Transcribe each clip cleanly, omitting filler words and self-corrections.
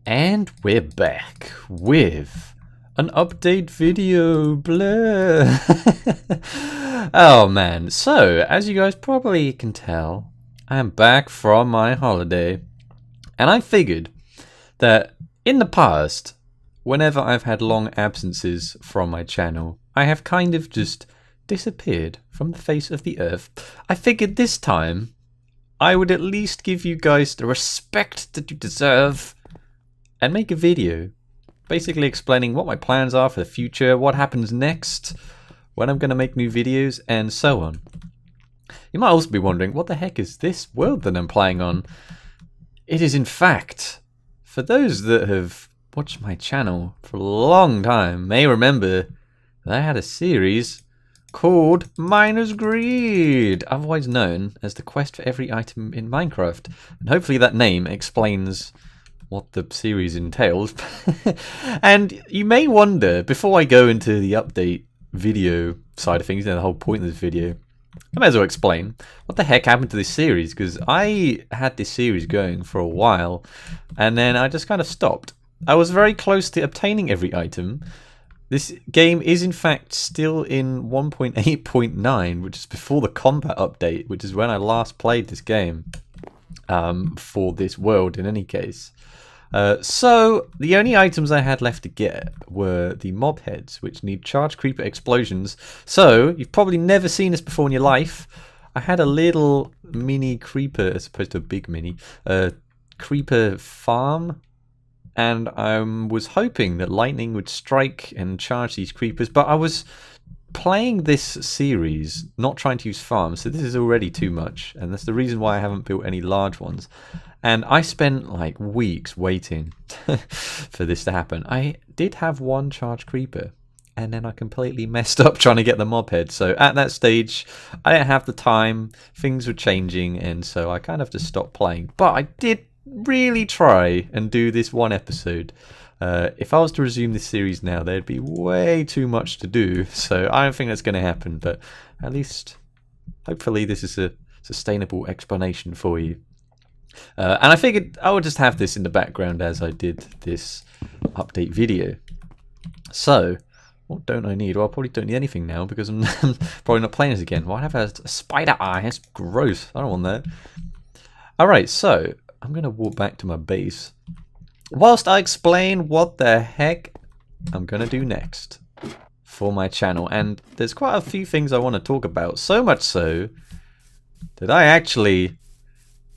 And we're back with an update video. Blah. Oh man, so as you guys probably can tell, I am back from my holiday, and I figured that in the past, whenever I've had long absences from my channel, I have kind of just disappeared from the face of the earth. I figured this time I would at least give you guys the respect that you deserve and make a video basically explaining what my plans are for the future, what happens next, when I'm going to make new videos, and so on. You might also be wondering, what the heck is this world that I'm playing on? It is, in fact, for those that have watched my channel for a long time, may remember that I had a series called Miner's Greed, otherwise known as the quest for every item in Minecraft. And hopefully that name explains what the series entails. And you may wonder, before I go into the update video side of things, the whole point of this video, I may as well explain what the heck happened to this series, because I had this series going for a while and then I just kind of stopped. I was very close to obtaining every item. This game is in fact still in 1.8.9, which is before the combat update, which is when I last played this game for this world in any case. So the only items I had left to get were the mob heads, which need charge creeper explosions. So you've probably never seen this before in your life. I had a little mini creeper, as opposed to a big mini creeper farm, and I was hoping that lightning would strike and charge these creepers, but I was playing this series not trying to use farms, so this is already too much, and that's the reason why I haven't built any large ones. And I spent like weeks waiting for this to happen. I did have one charge creeper, and then I completely messed up trying to get the mob head. So at that stage, I didn't have the time, things were changing, and so I kind of just stopped playing. But I did really try and do this one episode. If I was to resume this series now, there'd be way too much to do, so I don't think that's going to happen, but at least, hopefully this is a sustainable explanation for you. And I figured I would just have this in the background as I did this update video. So, what don't I need? Well, I probably don't need anything now because I'm probably not playing this again. Why have I a spider eye? That's gross. I don't want that. Alright, so I'm going to walk back to my base whilst I explain what the heck I'm going to do next for my channel. And there's quite a few things I want to talk about. So much so that I actually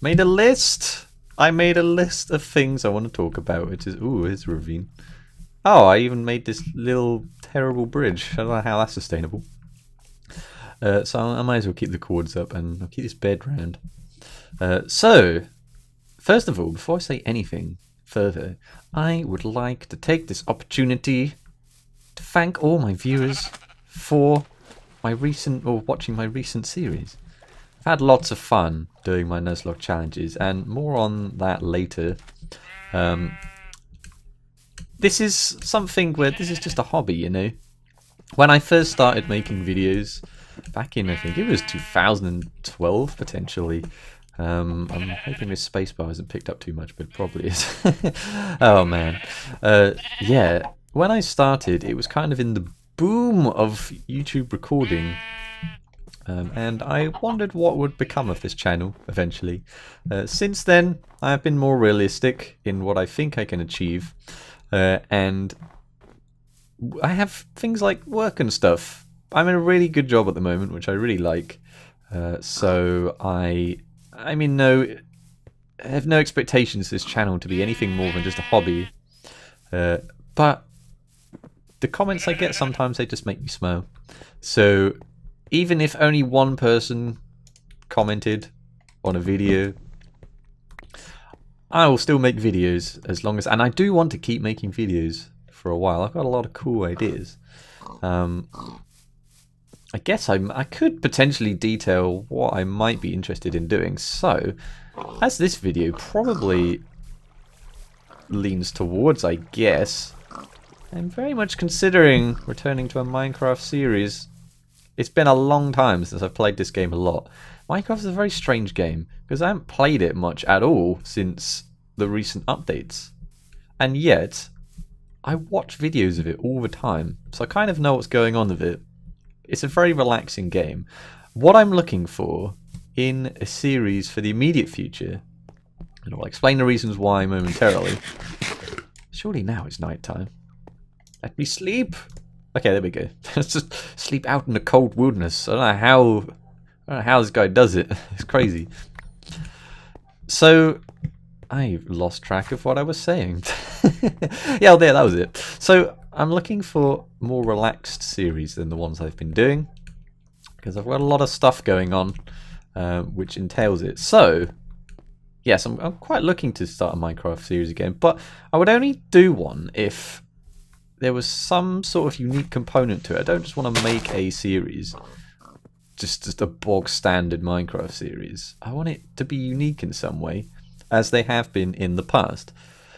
made a list. I made a list of things I want to talk about, which is, ooh, it's a ravine. Oh, I even made this little terrible bridge. I don't know how that's sustainable. So I might as well keep the cords up and I'll keep this bed round. So, first of all, before I say anything further, I would like to take this opportunity to thank all my viewers for my recent, or watching my recent series. I've had lots of fun doing my Nuzlocke challenges, and more on that later. This is something where this is just a hobby, you know. When I first started making videos, back in, I think it was 2012 potentially. I'm hoping this spacebar hasn't picked up too much, but it probably is. Oh man. Yeah, when I started, it was kind of in the boom of YouTube recording. And I wondered what would become of this channel eventually. Since then, I've been more realistic in what I think I can achieve. And I have things like work and stuff. I'm in a really good job at the moment, which I really like. So I have no expectations for this channel to be anything more than just a hobby. But the comments I get sometimes, they just make me smile. So even if only one person commented on a video, I will still make videos as long as, and I do want to keep making videos for a while. I've got a lot of cool ideas. I guess I could potentially detail what I might be interested in doing. So, as this video probably leans towards, I guess, I'm very much considering returning to a Minecraft series. It's been a long time since I've played this game a lot. Minecraft is a very strange game because I haven't played it much at all since the recent updates. and yet I watch videos of it all the time, so I kind of know what's going on with it. It's a very relaxing game. What I'm looking for in a series for the immediate future, and I'll explain the reasons why momentarily. Surely now it's night time. Let me sleep. Okay, there we go. Let's just sleep out in the cold wilderness. I don't know how this guy does it. It's crazy. So I lost track of what I was saying. Yeah, there, that was it. So I'm looking for more relaxed series than the ones I've been doing, because I've got a lot of stuff going on, which entails it. So yes, I'm quite looking to start a Minecraft series again, but I would only do one if there was some sort of unique component to it. I don't just want to make a series, just a bog standard Minecraft series. I want it to be unique in some way, as they have been in the past.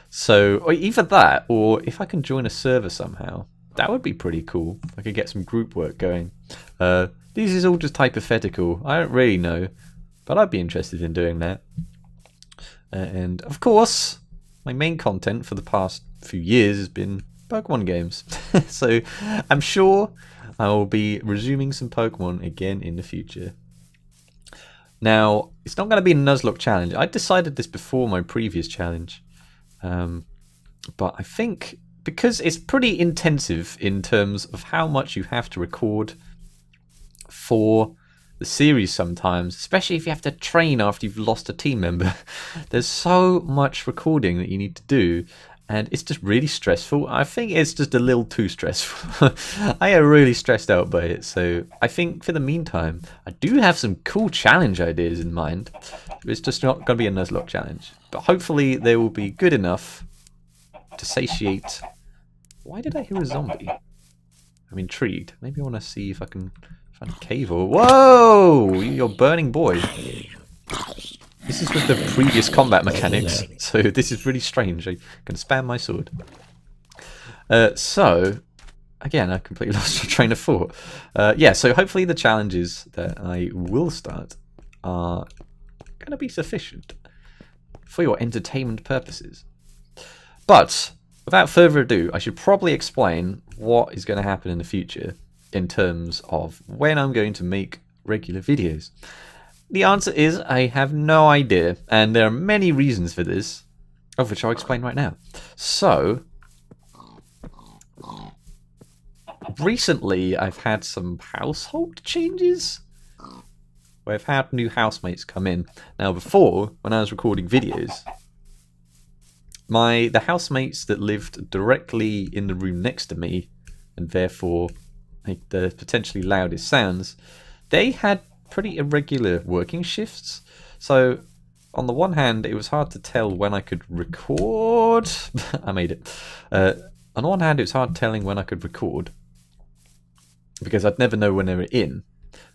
So, or either that, or if I can join a server somehow, that would be pretty cool. I could get some group work going. This is all just hypothetical. I don't really know, but I'd be interested in doing that. And of course, my main content for the past few years has been Pokemon games. So I'm sure I will be resuming some Pokemon again in the future. Now, it's not going to be a Nuzlocke challenge. I decided this before my previous challenge. But I think because it's pretty intensive in terms of how much you have to record for the series sometimes, especially if you have to train after you've lost a team member. There's so much recording that you need to do, and it's just really stressful. I think it's just a little too stressful. I get really stressed out by it, so I think for the meantime, I do have some cool challenge ideas in mind. It's just not going to be a Nuzlocke challenge, but hopefully they will be good enough to satiate. Why did I hear a zombie? I'm intrigued. Maybe I want to see if I can find a cave or... Whoa! You're burning boy. This is with the previous combat mechanics, so this is really strange. I can spam my sword. So, again, I completely lost my train of thought. Yeah, so hopefully the challenges that I will start are going to be sufficient for your entertainment purposes. But, without further ado, I should probably explain what is going to happen in the future in terms of when I'm going to make regular videos. The answer is I have no idea, and there are many reasons for this, of which I'll explain right now. So, recently I've had some household changes, where I've had new housemates come in. Now before, when I was recording videos, the housemates that lived directly in the room next to me, and therefore make the potentially loudest sounds, they had pretty irregular working shifts. So on the one hand, it was hard to tell when I could record. I made it. On the one hand, it was hard telling when I could record, because I'd never know when they were in.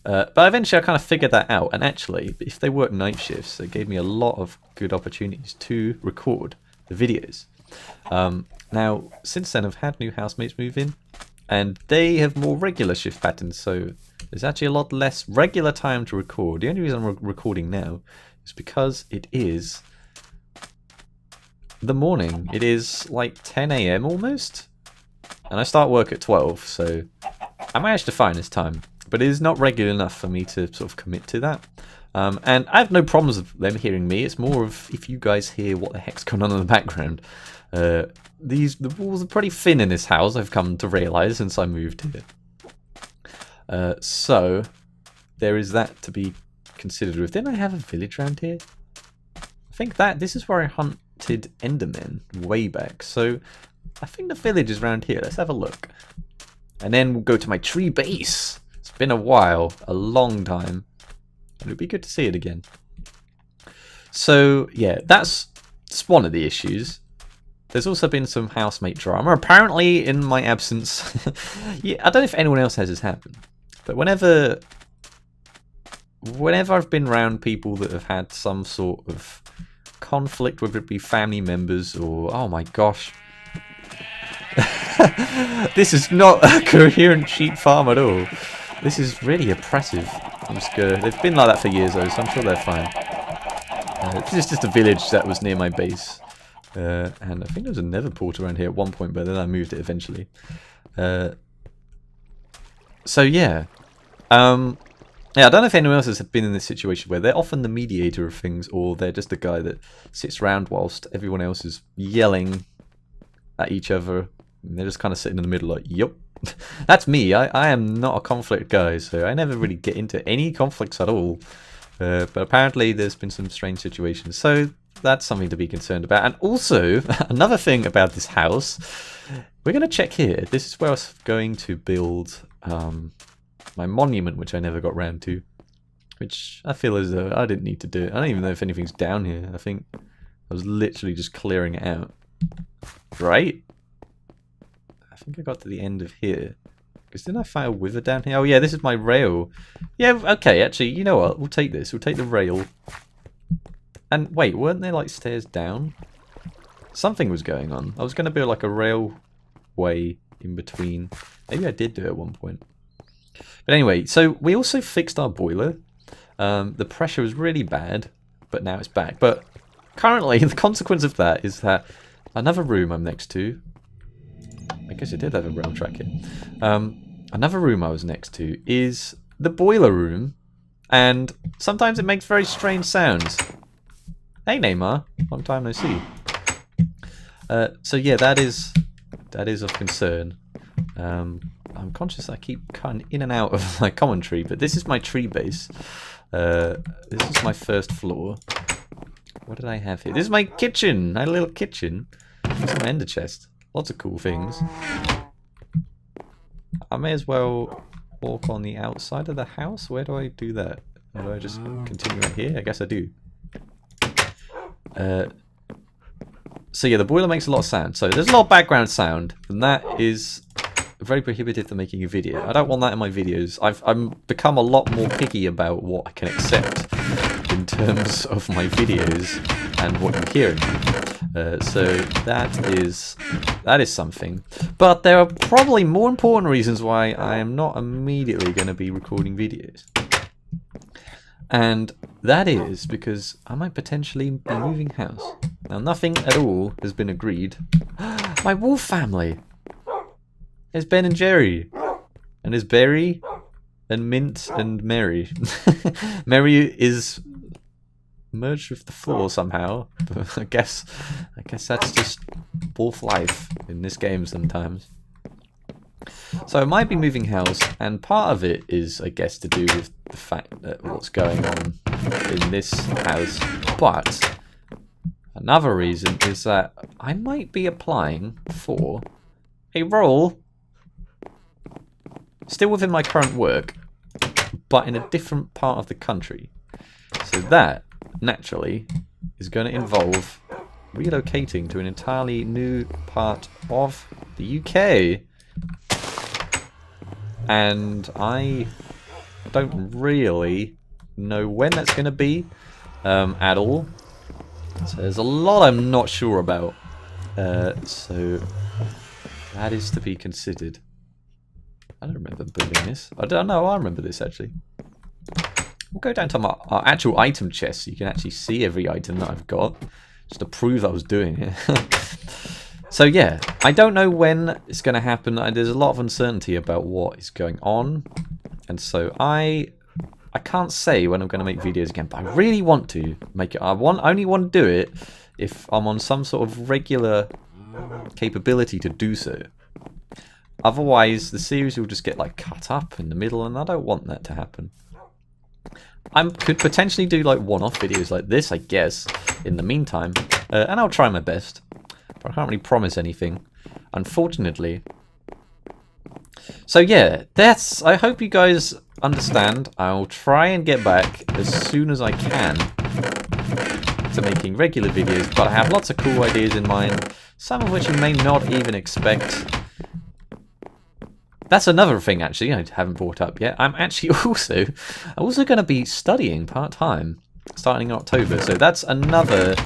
But eventually I kind of figured that out, and actually, if they worked night shifts, it gave me a lot of good opportunities to record the videos. Now, since then, I've had new housemates move in, and they have more regular shift patterns, so there's actually a lot less regular time to record. The only reason I'm recording now is because it is the morning. It is like 10 AM almost, and I start work at 12, so I managed to find this time, but it is not regular enough for me to sort of commit to that. And I have no problems with them hearing me. It's more of if you guys hear what the heck's going on in the background. The walls are pretty thin in this house, I've come to realise since I moved here. So there is that to be considered with. Didn't I have a village around here? I think this is where I hunted Endermen way back. So I think the village is around here. Let's have a look. And then we'll go to my tree base. It's been a while, a long time. It would be good to see it again. So yeah, that's one of the issues. There's also been some housemate drama. Apparently, in my absence, yeah, I don't know if anyone else has this happen, but whenever I've been around people that have had some sort of conflict, whether it be family members or, oh my gosh, this is not a coherent sheep farm at all. This is really oppressive. I'm just gonna, they've been like that for years though, so I'm sure they're fine. This is just a village that was near my base. And I think there was a nether portal around here at one point, but then I moved it eventually. So yeah. Yeah, I don't know if anyone else has been in this situation where they're often the mediator of things, or they're just the guy that sits around whilst everyone else is yelling at each other. And they're just kind of sitting in the middle like, yup. That's me. I am not a conflict guy, so I never really get into any conflicts at all. But apparently there's been some strange situations, so that's something to be concerned about. And also, another thing about this house, we're going to check here. This is where I was going to build my monument, which I never got round to, which I feel as though I didn't need to do it. I don't even know if anything's down here. I think I was literally just clearing it out. Right? I think I got to the end of here. Because didn't I find a wither down here? Oh yeah, this is my rail. Yeah, okay, actually, you know what? We'll take this. We'll take the rail. And wait, weren't there like stairs down? Something was going on. I was going to build like a railway in between. Maybe I did do it at one point. But anyway, so we also fixed our boiler. The pressure was really bad, but now it's back. But currently, the consequence of that is that another room I'm next to... I guess I did have a rail track here. Another room I was next to is the boiler room. And sometimes it makes very strange sounds. Hey Neymar, long time no see. So yeah, that is of concern. I'm conscious I keep cutting in and out of my commentary, but this is my tree base. This is my first floor. What did I have here? This is my kitchen! I had a little kitchen. This is my ender chest. Lots of cool things. I may as well walk on the outside of the house. Where do I do that? Or do I just continue right here? I guess I do. So yeah, the boiler makes a lot of sound. So there's a lot of background sound, and that is very prohibitive for making a video. I don't want that in my videos. I've become a lot more picky about what I can accept in terms of my videos and what you hear. So that is something. But there are probably more important reasons why I am not immediately going to be recording videos. And that is because I might potentially be moving house. Now nothing at all has been agreed. My wolf family! There's Ben and Jerry. And there's Berry and Mint and Mary. Mary is merged with the floor somehow. But I guess that's just wolf life in this game sometimes. So I might be moving house, and part of it is, I guess, to do with the fact that what's going on in this house. But another reason is that I might be applying for a role still within my current work, but in a different part of the country. So that, naturally, is going to involve relocating to an entirely new part of the UK. And I don't really know when that's going to be at all. So there's a lot I'm not sure about. So that is to be considered. I don't remember building this. I don't know. I remember this actually. We'll go down to our actual item chest so you can actually see every item that I've got, just to prove I was doing it. So yeah, I don't know when it's going to happen. There's a lot of uncertainty about what is going on, and so I can't say when I'm going to make videos again. But I really want to make it. I only want to do it if I'm on some sort of regular capability to do so. Otherwise, the series will just get like cut up in the middle, and I don't want that to happen. I could potentially do like one-off videos like this, I guess, in the meantime, and I'll try my best. But I can't really promise anything, unfortunately. So yeah, I hope you guys understand. I'll try and get back as soon as I can to making regular videos, but I have lots of cool ideas in mind, some of which you may not even expect. That's another thing, actually, I haven't brought up yet. I'm actually also going to be studying part-time starting in October, so that's another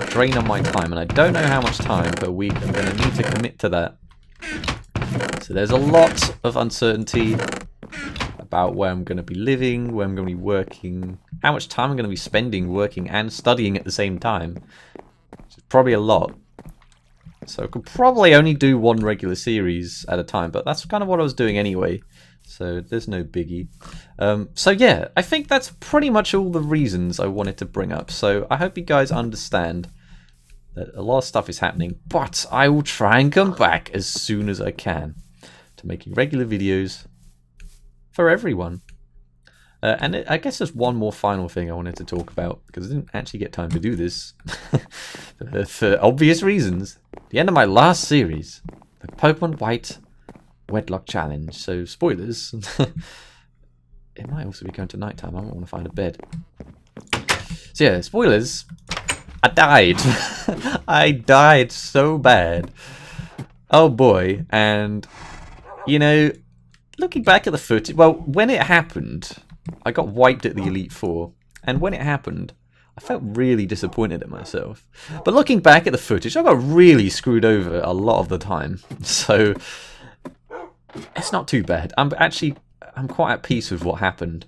drain on my time, and I don't know how much time per week I'm going to need to commit to that. So there's a lot of uncertainty about where I'm going to be living, where I'm going to be working, how much time I'm going to be spending working and studying at the same time. It's probably a lot. So I could probably only do one regular series at a time, but that's kind of what I was doing anyway. So there's no biggie. So yeah, I think that's pretty much all the reasons I wanted to bring up. So I hope you guys understand that a lot of stuff is happening, but I will try and come back as soon as I can to making regular videos for everyone. And I guess there's one more final thing I wanted to talk about, because I didn't actually get time to do this for obvious reasons. The end of my last series, the Pokemon White Wedlock Challenge. So spoilers. It might also be going to nighttime. I don't want to find a bed. So yeah, spoilers. I died. I died so bad. Oh boy. And you know, looking back at the footage, well, when it happened, I got wiped at the Elite Four, and when it happened, I felt really disappointed at myself. But looking back at the footage, I got really screwed over a lot of the time. So it's not too bad. I'm quite at peace with what happened.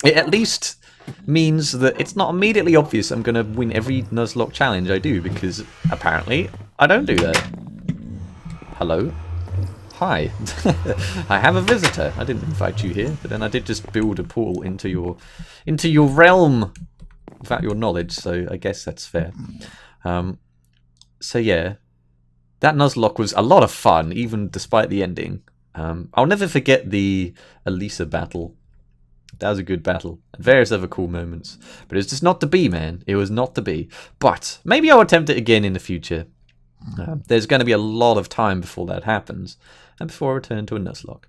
It at least means that it's not immediately obvious I'm going to win every Nuzlocke challenge I do, because apparently I don't do that. Hello? Hi. I have a visitor. I didn't invite you here, but then I did just build a portal into your realm without your knowledge, so I guess that's fair. So yeah, that Nuzlocke was a lot of fun, even despite the ending. I'll never forget the Elisa battle. That was a good battle. And various other cool moments. But it was just not to be, man. It was not to be. But maybe I'll attempt it again in the future. There's going to be a lot of time before that happens, and before I return to a Nuzlocke.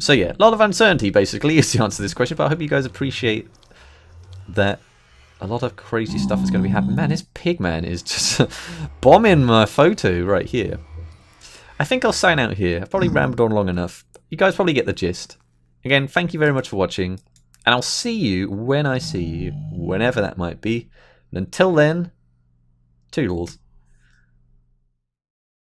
So yeah, a lot of uncertainty basically is the answer to this question, but I hope you guys appreciate that a lot of crazy stuff is going to be happening. Man, this Pigman is just bombing my photo right here. I think I'll sign out here. I've probably rambled on long enough. You guys probably get the gist. Again, thank you very much for watching, and I'll see you when I see you, whenever that might be. And until then, toodles.